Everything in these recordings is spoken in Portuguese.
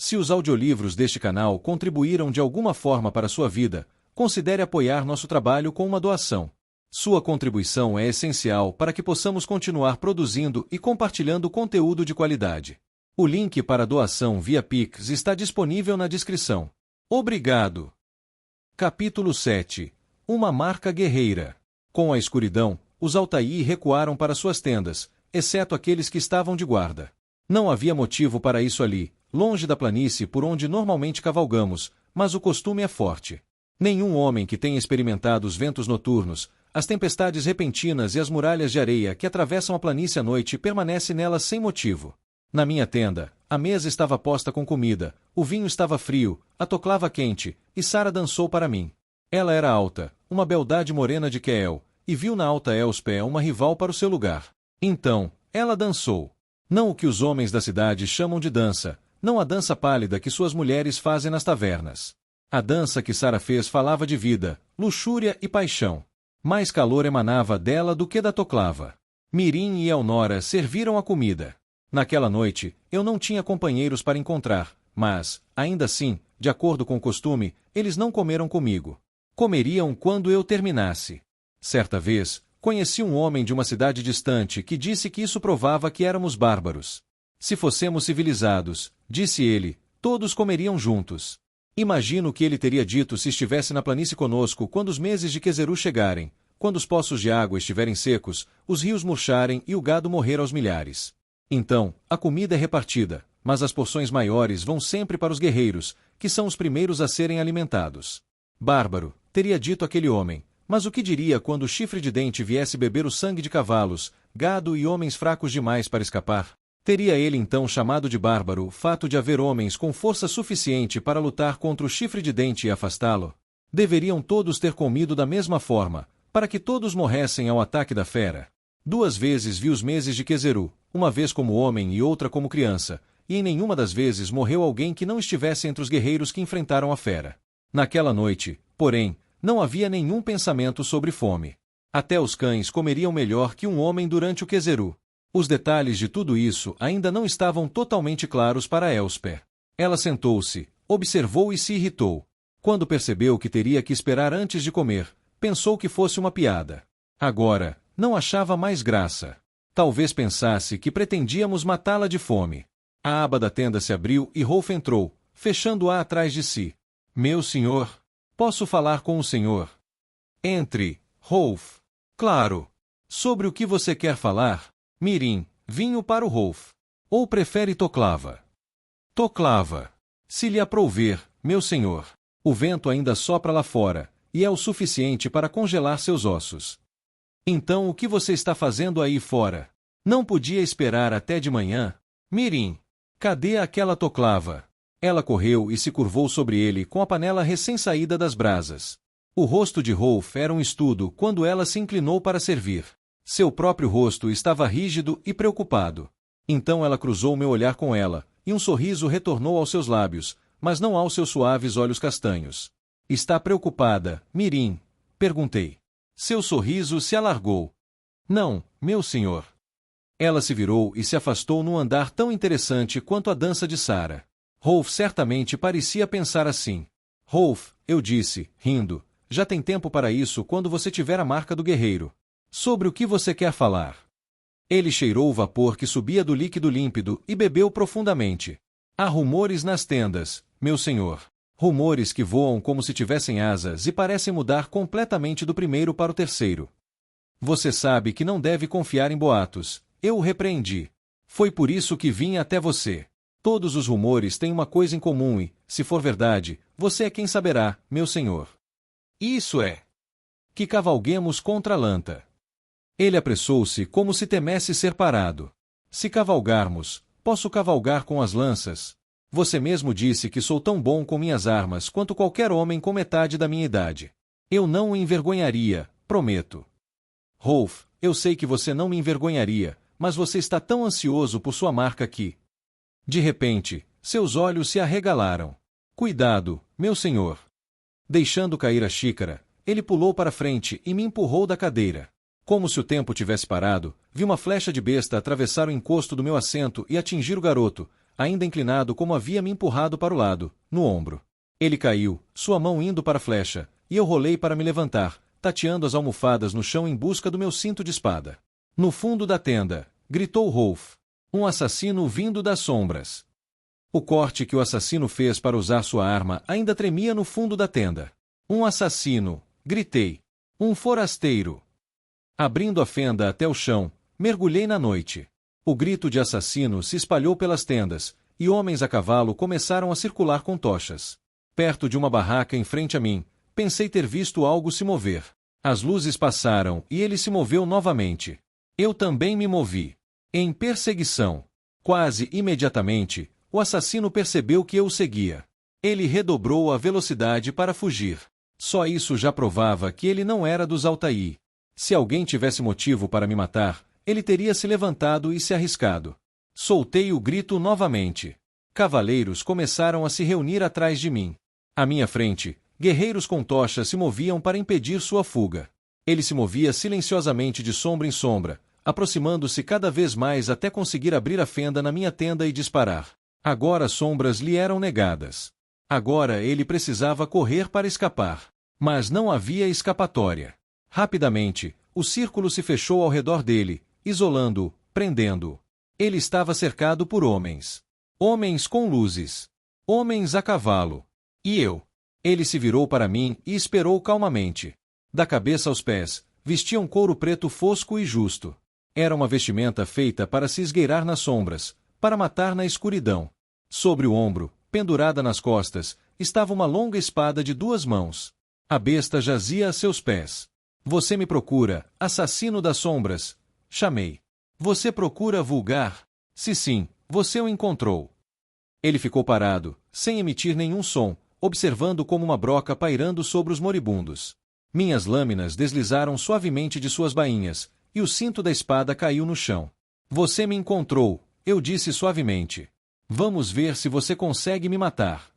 Se os audiolivros deste canal contribuíram de alguma forma para a sua vida, considere apoiar nosso trabalho com uma doação. Sua contribuição é essencial para que possamos continuar produzindo e compartilhando conteúdo de qualidade. O link para a doação via Pix está disponível na descrição. Obrigado. Capítulo 7. Uma marca guerreira. Com a escuridão, os Altair recuaram para suas tendas, exceto aqueles que estavam de guarda. Não havia motivo para isso ali, longe da planície por onde normalmente cavalgamos, mas o costume é forte. Nenhum homem que tenha experimentado os ventos noturnos, as tempestades repentinas e as muralhas de areia que atravessam a planície à noite permanece nela sem motivo. Na minha tenda, a mesa estava posta com comida, o vinho estava frio, a toclava quente, e Sara dançou para mim. Ela era alta, uma beldade morena de Queel, e viu na alta Elspé uma rival para o seu lugar. Então, ela dançou. Não o que os homens da cidade chamam de dança, não a dança pálida que suas mulheres fazem nas tavernas. A dança que Sara fez falava de vida, luxúria e paixão. Mais calor emanava dela do que da toclava. Mirim e Elnora serviram a comida. Naquela noite, eu não tinha companheiros para encontrar, mas, ainda assim, de acordo com o costume, eles não comeram comigo. Comeriam quando eu terminasse. Certa vez, conheci um homem de uma cidade distante que disse que isso provava que éramos bárbaros. Se fossemos civilizados, disse ele, todos comeriam juntos. Imagino o que ele teria dito se estivesse na planície conosco quando os meses de Quezeru chegarem, quando os poços de água estiverem secos, os rios murcharem e o gado morrer aos milhares. Então, a comida é repartida, mas as porções maiores vão sempre para os guerreiros, que são os primeiros a serem alimentados. Bárbaro, teria dito aquele homem, mas o que diria quando o chifre de dente viesse beber o sangue de cavalos, gado e homens fracos demais para escapar? Teria ele então chamado de bárbaro o fato de haver homens com força suficiente para lutar contra o chifre de dente e afastá-lo? Deveriam todos ter comido da mesma forma, para que todos morressem ao ataque da fera. 2 vezes vi os meses de Quezeru, uma vez como homem e outra como criança, e em nenhuma das vezes morreu alguém que não estivesse entre os guerreiros que enfrentaram a fera. Naquela noite, porém, não havia nenhum pensamento sobre fome. Até os cães comeriam melhor que um homem durante o Quezeru. Os detalhes de tudo isso ainda não estavam totalmente claros para Elspé. Ela sentou-se, observou e se irritou. Quando percebeu que teria que esperar antes de comer, pensou que fosse uma piada. Agora, não achava mais graça. Talvez pensasse que pretendíamos matá-la de fome. A aba da tenda se abriu e Rolf entrou, fechando-a atrás de si. Meu senhor, posso falar com o senhor? Entre, Rolf. Claro. Sobre o que você quer falar? Mirim, vinho para o Rolf. Ou prefere toclava? Toclava. Se lhe aprouver, meu senhor. O vento ainda sopra lá fora, e é o suficiente para congelar seus ossos. Então o que você está fazendo aí fora? Não podia esperar até de manhã? Mirim, cadê aquela toclava? Ela correu e se curvou sobre ele com a panela recém-saída das brasas. O rosto de Rolf era um estudo quando ela se inclinou para servir. Seu próprio rosto estava rígido e preocupado. Então ela cruzou meu olhar com ela, e um sorriso retornou aos seus lábios, mas não aos seus suaves olhos castanhos. Está preocupada, Mirim? Perguntei. Seu sorriso se alargou. Não, meu senhor. Ela se virou e se afastou num andar tão interessante quanto a dança de Sara. Rolf certamente parecia pensar assim. Rolf, eu disse, rindo, já tem tempo para isso quando você tiver a marca do guerreiro. Sobre o que você quer falar? Ele cheirou o vapor que subia do líquido límpido e bebeu profundamente. Há rumores nas tendas, meu senhor. Rumores que voam como se tivessem asas e parecem mudar completamente do primeiro para o terceiro. Você sabe que não deve confiar em boatos. Eu o repreendi. Foi por isso que vim até você. Todos os rumores têm uma coisa em comum e, se for verdade, você é quem saberá, meu senhor. Isso é. Que cavalguemos contra Lanta. Ele apressou-se como se temesse ser parado. Se cavalgarmos, posso cavalgar com as lanças. Você mesmo disse que sou tão bom com minhas armas quanto qualquer homem com metade da minha idade. Eu não o envergonharia, prometo. Rolf, eu sei que você não me envergonharia, mas você está tão ansioso por sua marca que... De repente, seus olhos se arregalaram. Cuidado, meu senhor. Deixando cair a xícara, ele pulou para frente e me empurrou da cadeira. Como se o tempo tivesse parado, vi uma flecha de besta atravessar o encosto do meu assento e atingir o garoto, ainda inclinado como havia me empurrado para o lado, no ombro. Ele caiu, sua mão indo para a flecha, e eu rolei para me levantar, tateando as almofadas no chão em busca do meu cinto de espada. No fundo da tenda, gritou Rolf. Um assassino vindo das sombras. O corte que o assassino fez para usar sua arma ainda tremia no fundo da tenda. Um assassino, gritei. Um forasteiro. Abrindo a fenda até o chão, mergulhei na noite. O grito de assassino se espalhou pelas tendas, e homens a cavalo começaram a circular com tochas. Perto de uma barraca em frente a mim, pensei ter visto algo se mover. As luzes passaram e ele se moveu novamente. Eu também me movi. Em perseguição. Quase imediatamente, o assassino percebeu que eu o seguia. Ele redobrou a velocidade para fugir. Só isso já provava que ele não era dos Altair. Se alguém tivesse motivo para me matar, ele teria se levantado e se arriscado. Soltei o grito novamente. Cavaleiros começaram a se reunir atrás de mim. À minha frente, guerreiros com tochas se moviam para impedir sua fuga. Ele se movia silenciosamente de sombra em sombra, aproximando-se cada vez mais até conseguir abrir a fenda na minha tenda e disparar. Agora as sombras lhe eram negadas. Agora ele precisava correr para escapar. Mas não havia escapatória. Rapidamente, o círculo se fechou ao redor dele, isolando-o, prendendo-o. Ele estava cercado por homens. Homens com luzes. Homens a cavalo. E eu. Ele se virou para mim e esperou calmamente. Da cabeça aos pés, vestia um couro preto fosco e justo. Era uma vestimenta feita para se esgueirar nas sombras, para matar na escuridão. Sobre o ombro, pendurada nas costas, estava uma longa espada de 2 mãos. A besta jazia a seus pés. Você me procura, assassino das sombras, chamei. Você procura vulgar? Se sim, você o encontrou. Ele ficou parado, sem emitir nenhum som, observando como uma broca pairando sobre os moribundos. Minhas lâminas deslizaram suavemente de suas bainhas, e o cinto da espada caiu no chão. Você me encontrou, eu disse suavemente. Vamos ver se você consegue me matar.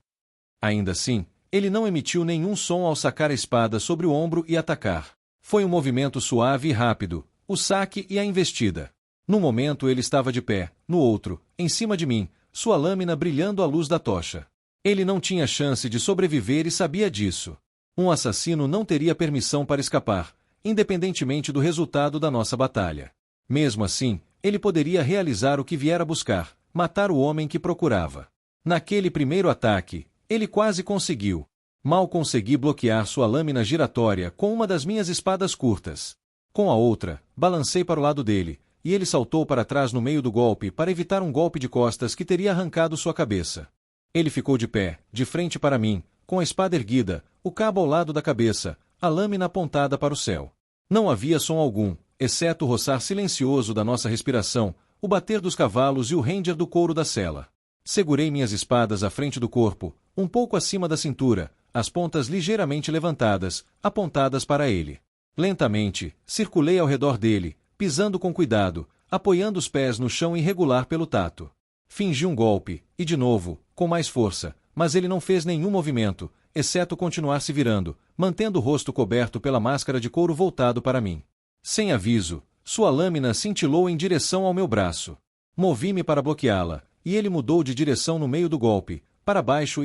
Ainda assim, ele não emitiu nenhum som ao sacar a espada sobre o ombro e atacar. Foi um movimento suave e rápido, o saque e a investida. Num momento ele estava de pé, no outro, em cima de mim, sua lâmina brilhando à luz da tocha. Ele não tinha chance de sobreviver e sabia disso. Um assassino não teria permissão para escapar, independentemente do resultado da nossa batalha. Mesmo assim, ele poderia realizar o que viera buscar, matar o homem que procurava. Naquele primeiro ataque, ele quase conseguiu. Mal consegui bloquear sua lâmina giratória com uma das minhas espadas curtas. Com a outra, balancei para o lado dele, e ele saltou para trás no meio do golpe para evitar um golpe de costas que teria arrancado sua cabeça. Ele ficou de pé, de frente para mim, com a espada erguida, o cabo ao lado da cabeça, a lâmina apontada para o céu. Não havia som algum, exceto o roçar silencioso da nossa respiração, o bater dos cavalos e o render do couro da sela. Segurei minhas espadas à frente do corpo, um pouco acima da cintura, as pontas ligeiramente levantadas, apontadas para ele. Lentamente, circulei ao redor dele, pisando com cuidado, apoiando os pés no chão irregular pelo tato. Fingi um golpe, e de novo, com mais força, mas ele não fez nenhum movimento, exceto continuar se virando, mantendo o rosto coberto pela máscara de couro voltado para mim. Sem aviso, sua lâmina cintilou em direção ao meu braço. Movi-me para bloqueá-la, e ele mudou de direção no meio do golpe, para baixo,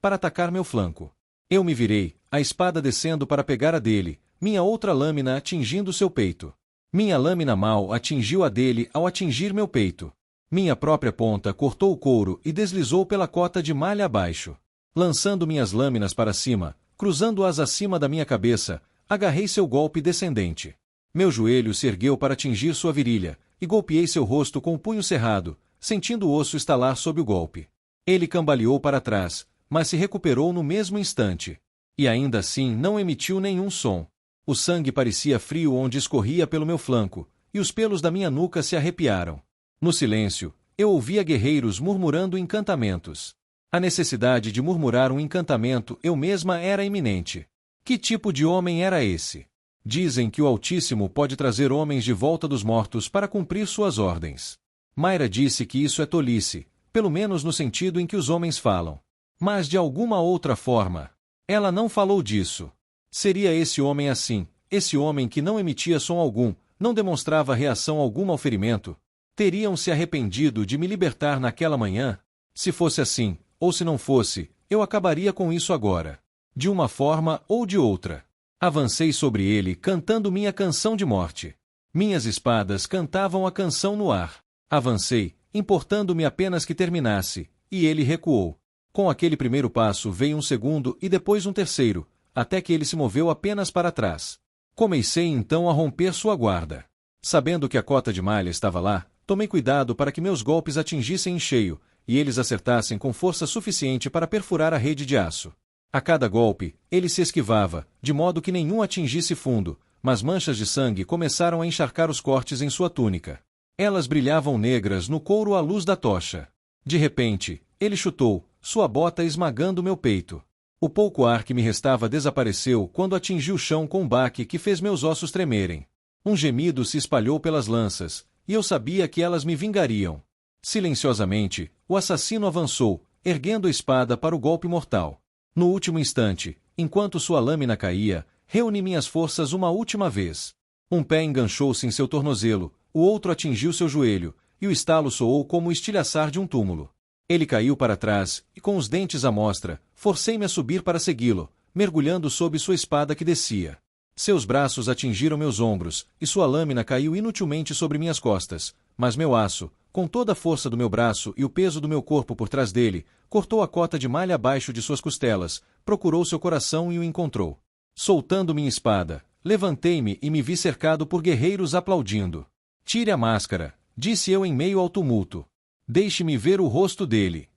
para atacar meu flanco. Eu me virei, a espada descendo para pegar a dele, minha outra lâmina atingindo seu peito. Minha lâmina mal atingiu a dele ao atingir meu peito. Minha própria ponta cortou o couro e deslizou pela cota de malha abaixo. Lançando minhas lâminas para cima, cruzando-as acima da minha cabeça, agarrei seu golpe descendente. Meu joelho se ergueu para atingir sua virilha, e golpeei seu rosto com o punho cerrado, sentindo o osso estalar sob o golpe. Ele cambaleou para trás, mas se recuperou no mesmo instante. E ainda assim não emitiu nenhum som. O sangue parecia frio onde escorria pelo meu flanco, e os pelos da minha nuca se arrepiaram. No silêncio, eu ouvia guerreiros murmurando encantamentos. A necessidade de murmurar um encantamento eu mesma era iminente. Que tipo de homem era esse? Dizem que o Altíssimo pode trazer homens de volta dos mortos para cumprir suas ordens. Mayra disse que isso é tolice, pelo menos no sentido em que os homens falam. Mas de alguma outra forma, ela não falou disso. Seria esse homem assim, esse homem que não emitia som algum, não demonstrava reação alguma ao ferimento? Teriam se arrependido de me libertar naquela manhã? Se fosse assim, ou se não fosse, eu acabaria com isso agora. De uma forma ou de outra. Avancei sobre ele cantando minha canção de morte. Minhas espadas cantavam a canção no ar. Avancei, importando-me apenas que terminasse, e ele recuou. Com aquele primeiro passo veio um segundo e depois um terceiro, até que ele se moveu apenas para trás. Comecei então a romper sua guarda. Sabendo que a cota de malha estava lá, tomei cuidado para que meus golpes atingissem em cheio, e eles acertassem com força suficiente para perfurar a rede de aço. A cada golpe, ele se esquivava, de modo que nenhum atingisse fundo, mas manchas de sangue começaram a encharcar os cortes em sua túnica. Elas brilhavam negras no couro à luz da tocha. De repente, ele chutou, sua bota esmagando meu peito. O pouco ar que me restava desapareceu quando atingi o chão com um baque que fez meus ossos tremerem. Um gemido se espalhou pelas lanças, e eu sabia que elas me vingariam. Silenciosamente, o assassino avançou, erguendo a espada para o golpe mortal. No último instante, enquanto sua lâmina caía, reuni minhas forças uma última vez. Um pé enganchou-se em seu tornozelo, o outro atingiu seu joelho, e o estalo soou como o estilhaçar de um túmulo. Ele caiu para trás, e com os dentes à mostra, forcei-me a subir para segui-lo, mergulhando sob sua espada que descia. Seus braços atingiram meus ombros, e sua lâmina caiu inutilmente sobre minhas costas, mas meu aço, com toda a força do meu braço e o peso do meu corpo por trás dele, cortou a cota de malha abaixo de suas costelas, procurou seu coração e o encontrou. Soltando minha espada, levantei-me e me vi cercado por guerreiros aplaudindo. Tire a máscara, disse eu em meio ao tumulto. Deixe-me ver o rosto dele.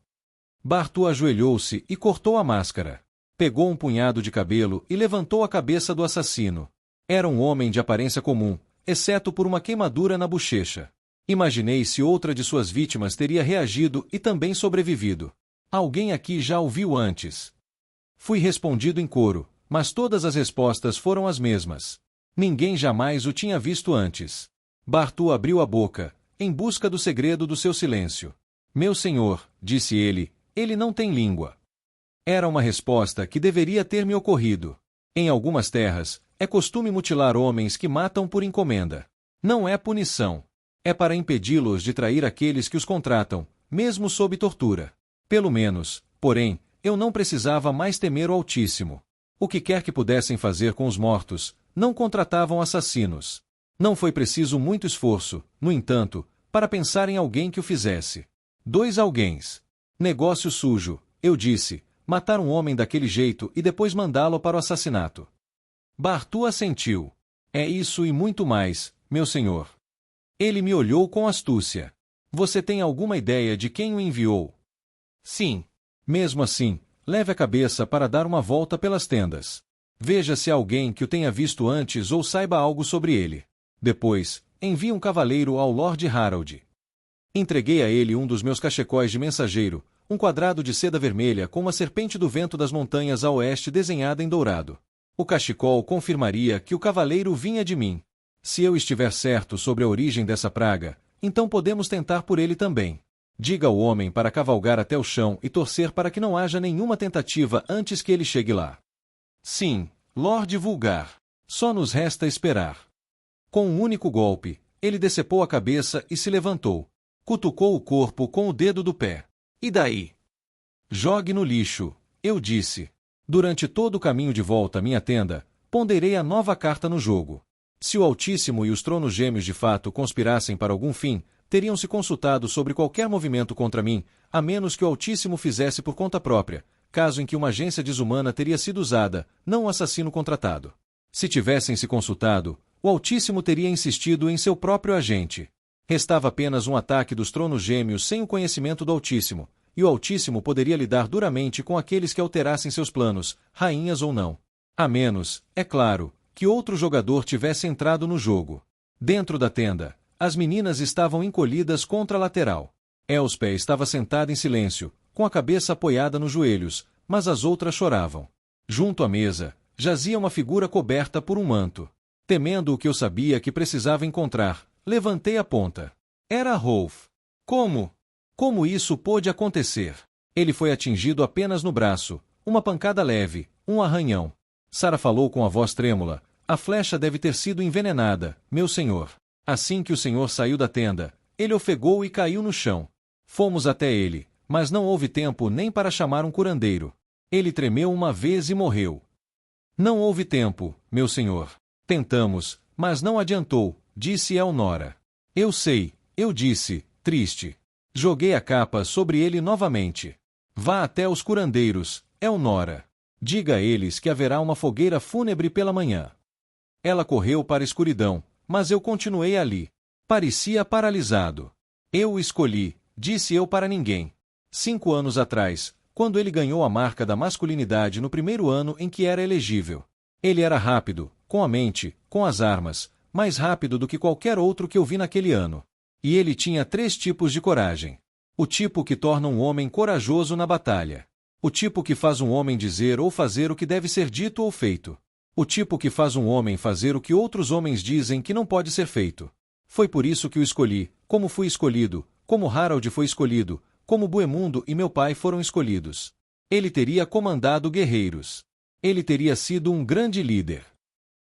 Bartu ajoelhou-se e cortou a máscara. Pegou um punhado de cabelo e levantou a cabeça do assassino. Era um homem de aparência comum, exceto por uma queimadura na bochecha. Imaginei se outra de suas vítimas teria reagido e também sobrevivido. Alguém aqui já o viu antes. Fui respondido em coro, mas todas as respostas foram as mesmas. Ninguém jamais o tinha visto antes. Bartu abriu a boca, em busca do segredo do seu silêncio. Meu senhor, disse ele não tem língua. Era uma resposta que deveria ter me ocorrido. Em algumas terras, é costume mutilar homens que matam por encomenda. Não é punição. É para impedi-los de trair aqueles que os contratam, mesmo sob tortura. Pelo menos, porém, eu não precisava mais temer o Altíssimo. O que quer que pudessem fazer com os mortos, não contratavam assassinos. Não foi preciso muito esforço, no entanto, para pensar em alguém que o fizesse. 2 alguéns. Negócio sujo, eu disse, matar um homem daquele jeito e depois mandá-lo para o assassinato. Bartu assentiu. É isso e muito mais, meu senhor. Ele me olhou com astúcia. Você tem alguma ideia de quem o enviou? Sim. Mesmo assim, leve a cabeça para dar uma volta pelas tendas. Veja se há alguém que o tenha visto antes ou saiba algo sobre ele. Depois, envie um cavaleiro ao Lord Harold. Entreguei a ele um dos meus cachecóis de mensageiro, um quadrado de seda vermelha com uma serpente do vento das montanhas a oeste desenhada em dourado. O cachecol confirmaria que o cavaleiro vinha de mim. Se eu estiver certo sobre a origem dessa praga, então podemos tentar por ele também. Diga ao homem para cavalgar até o chão e torcer para que não haja nenhuma tentativa antes que ele chegue lá. Sim, Lorde Vulgar. Só nos resta esperar. Com um único golpe, ele decepou a cabeça e se levantou. Cutucou o corpo com o dedo do pé. E daí? Jogue no lixo, eu disse. Durante todo o caminho de volta à minha tenda, ponderei a nova carta no jogo. Se o Altíssimo e os Tronos Gêmeos de fato conspirassem para algum fim, teriam se consultado sobre qualquer movimento contra mim, a menos que o Altíssimo fizesse por conta própria, caso em que uma agência desumana teria sido usada, não um assassino contratado. Se tivessem se consultado, o Altíssimo teria insistido em seu próprio agente. Restava apenas um ataque dos Tronos Gêmeos sem o conhecimento do Altíssimo, e o Altíssimo poderia lidar duramente com aqueles que alterassem seus planos, rainhas ou não. A menos, é claro, que outro jogador tivesse entrado no jogo. Dentro da tenda, as meninas estavam encolhidas contra a lateral. Elspeth estava sentada em silêncio, com a cabeça apoiada nos joelhos, mas as outras choravam. Junto à mesa, jazia uma figura coberta por um manto. Temendo o que eu sabia que precisava encontrar, levantei a ponta. Era Rolf. Como? Como isso pôde acontecer? Ele foi atingido apenas no braço, uma pancada leve, um arranhão. Sara falou com a voz trêmula. A flecha deve ter sido envenenada, meu senhor. Assim que o senhor saiu da tenda, ele ofegou e caiu no chão. Fomos até ele, mas não houve tempo nem para chamar um curandeiro. Ele tremeu uma vez e morreu. Não houve tempo, meu senhor. Tentamos, mas não adiantou, disse Elnora. Eu sei, eu disse, triste. Joguei a capa sobre ele novamente. Vá até os curandeiros, Elnora. Diga a eles que haverá uma fogueira fúnebre pela manhã. Ela correu para a escuridão, mas eu continuei ali. Parecia paralisado. Eu o escolhi, disse eu para ninguém. 5 anos atrás, quando ele ganhou a marca da masculinidade no primeiro ano em que era elegível. Ele era rápido, com a mente, com as armas, mais rápido do que qualquer outro que eu vi naquele ano. E ele tinha 3 tipos de coragem. O tipo que torna um homem corajoso na batalha. O tipo que faz um homem dizer ou fazer o que deve ser dito ou feito. O tipo que faz um homem fazer o que outros homens dizem que não pode ser feito. Foi por isso que o escolhi, como fui escolhido, como Harald foi escolhido, como Boemundo e meu pai foram escolhidos. Ele teria comandado guerreiros. Ele teria sido um grande líder.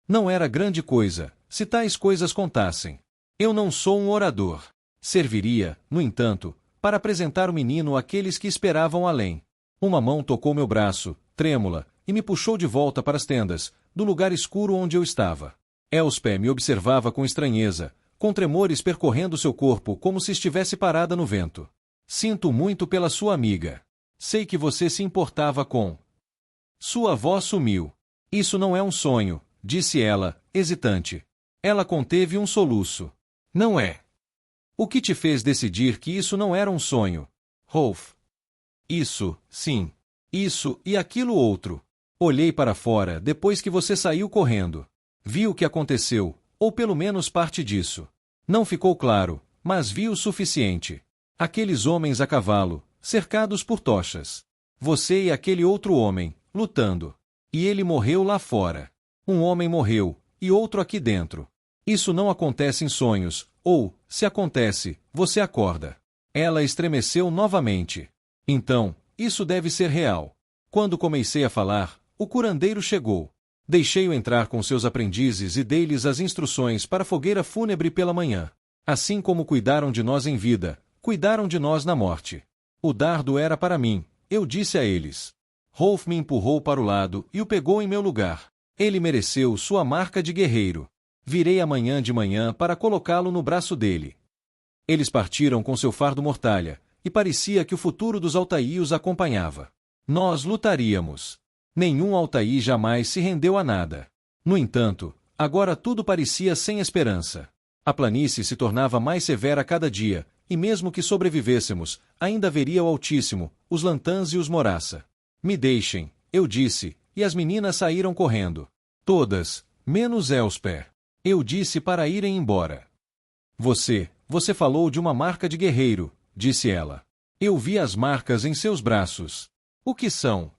Não era grande coisa, se tais coisas contassem. Eu não sou um orador. Serviria, no entanto, para apresentar o menino àqueles que esperavam além. Uma mão tocou meu braço, trêmula, e me puxou de volta para as tendas, do lugar escuro onde eu estava. Elspeth me observava com estranheza, com tremores percorrendo seu corpo como se estivesse parada no vento. Sinto muito pela sua amiga. Sei que você se importava com... Sua voz sumiu. Isso não é um sonho, disse ela, hesitante. Ela conteve um soluço. Não é. O que te fez decidir que isso não era um sonho? Rolf. Isso, sim. Isso e aquilo outro. Olhei para fora depois que você saiu correndo. Vi o que aconteceu, ou pelo menos parte disso. Não ficou claro, mas vi o suficiente. Aqueles homens a cavalo, cercados por tochas. Você e aquele outro homem, lutando. E ele morreu lá fora. Um homem morreu, e outro aqui dentro. Isso não acontece em sonhos, ou, se acontece, você acorda. Ela estremeceu novamente. Então, isso deve ser real. Quando comecei a falar, o curandeiro chegou. Deixei-o entrar com seus aprendizes e dei-lhes as instruções para a fogueira fúnebre pela manhã. Assim como cuidaram de nós em vida, cuidaram de nós na morte. O dardo era para mim, eu disse a eles. Rolf me empurrou para o lado e o pegou em meu lugar. Ele mereceu sua marca de guerreiro. Virei amanhã de manhã para colocá-lo no braço dele. Eles partiram com seu fardo mortalha, e parecia que o futuro dos Altair os acompanhava. Nós lutaríamos. Nenhum Altair jamais se rendeu a nada. No entanto, agora tudo parecia sem esperança. A planície se tornava mais severa a cada dia, e mesmo que sobrevivêssemos, ainda haveria o Altíssimo, os Lantãs e os Moraça. Me deixem, eu disse, e as meninas saíram correndo. Todas, menos Elspeth. Eu disse para irem embora. Você falou de uma marca de guerreiro, disse ela. Eu vi as marcas em seus braços. O que são?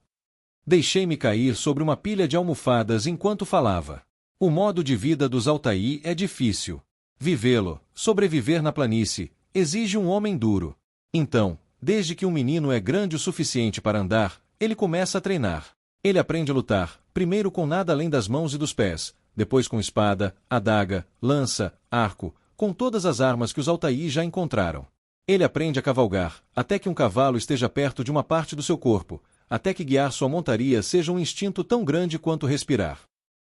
Deixei-me cair sobre uma pilha de almofadas enquanto falava. O modo de vida dos Altair é difícil. Vivê-lo, sobreviver na planície, exige um homem duro. Então, desde que um menino é grande o suficiente para andar, ele começa a treinar. Ele aprende a lutar, primeiro com nada além das mãos e dos pés, depois com espada, adaga, lança, arco, com todas as armas que os Altair já encontraram. Ele aprende a cavalgar, até que um cavalo esteja perto de uma parte do seu corpo, até que guiar sua montaria seja um instinto tão grande quanto respirar.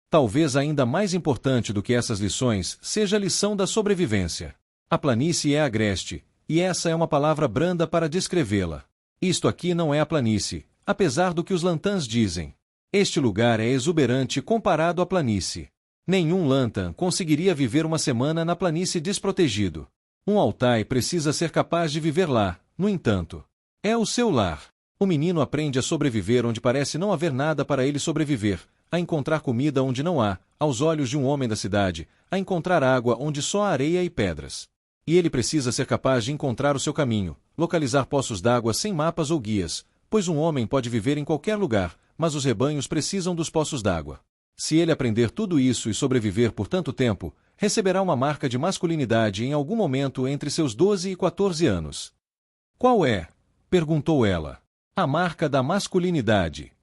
Talvez ainda mais importante do que essas lições seja a lição da sobrevivência. A planície é agreste, e essa é uma palavra branda para descrevê-la. Isto aqui não é a planície, apesar do que os Lantãs dizem. Este lugar é exuberante comparado à planície. Nenhum Lantan conseguiria viver uma semana na planície desprotegido. Um Altai precisa ser capaz de viver lá, no entanto. É o seu lar. O menino aprende a sobreviver onde parece não haver nada para ele sobreviver, a encontrar comida onde não há, aos olhos de um homem da cidade, a encontrar água onde só há areia e pedras. E ele precisa ser capaz de encontrar o seu caminho, localizar poços d'água sem mapas ou guias, pois um homem pode viver em qualquer lugar, mas os rebanhos precisam dos poços d'água. Se ele aprender tudo isso e sobreviver por tanto tempo, receberá uma marca de masculinidade em algum momento entre seus 12 e 14 anos. Qual é? Perguntou ela. A marca da masculinidade.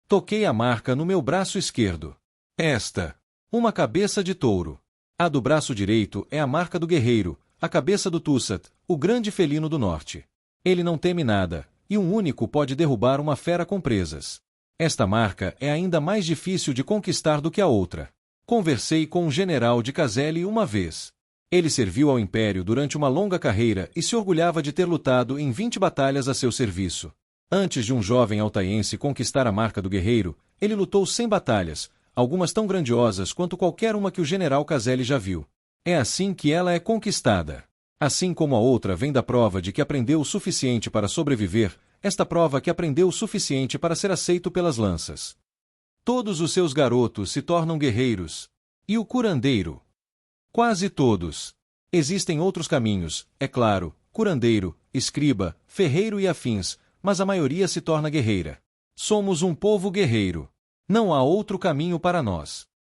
Toquei a marca no meu braço esquerdo. Esta. Uma cabeça de touro. A do braço direito é a marca do guerreiro, a cabeça do Tussat, o grande felino do norte. Ele não teme nada, e um único pode derrubar uma fera com presas. Esta marca é ainda mais difícil de conquistar do que a outra. Conversei com um general de Cazelli uma vez. Ele serviu ao Império durante uma longa carreira e se orgulhava de ter lutado em 20 batalhas a seu serviço. Antes de um jovem altaiense conquistar a marca do guerreiro, ele lutou 100 batalhas, algumas tão grandiosas quanto qualquer uma que o general Cazelli já viu. É assim que ela é conquistada. Assim como a outra vem da prova de que aprendeu o suficiente para sobreviver, esta prova que aprendeu o suficiente para ser aceito pelas lanças. Todos os seus garotos se tornam guerreiros. E o curandeiro? Quase todos. Existem outros caminhos, é claro, curandeiro, escriba, ferreiro e afins, mas a maioria se torna guerreira. Somos um povo guerreiro. Não há outro caminho para nós.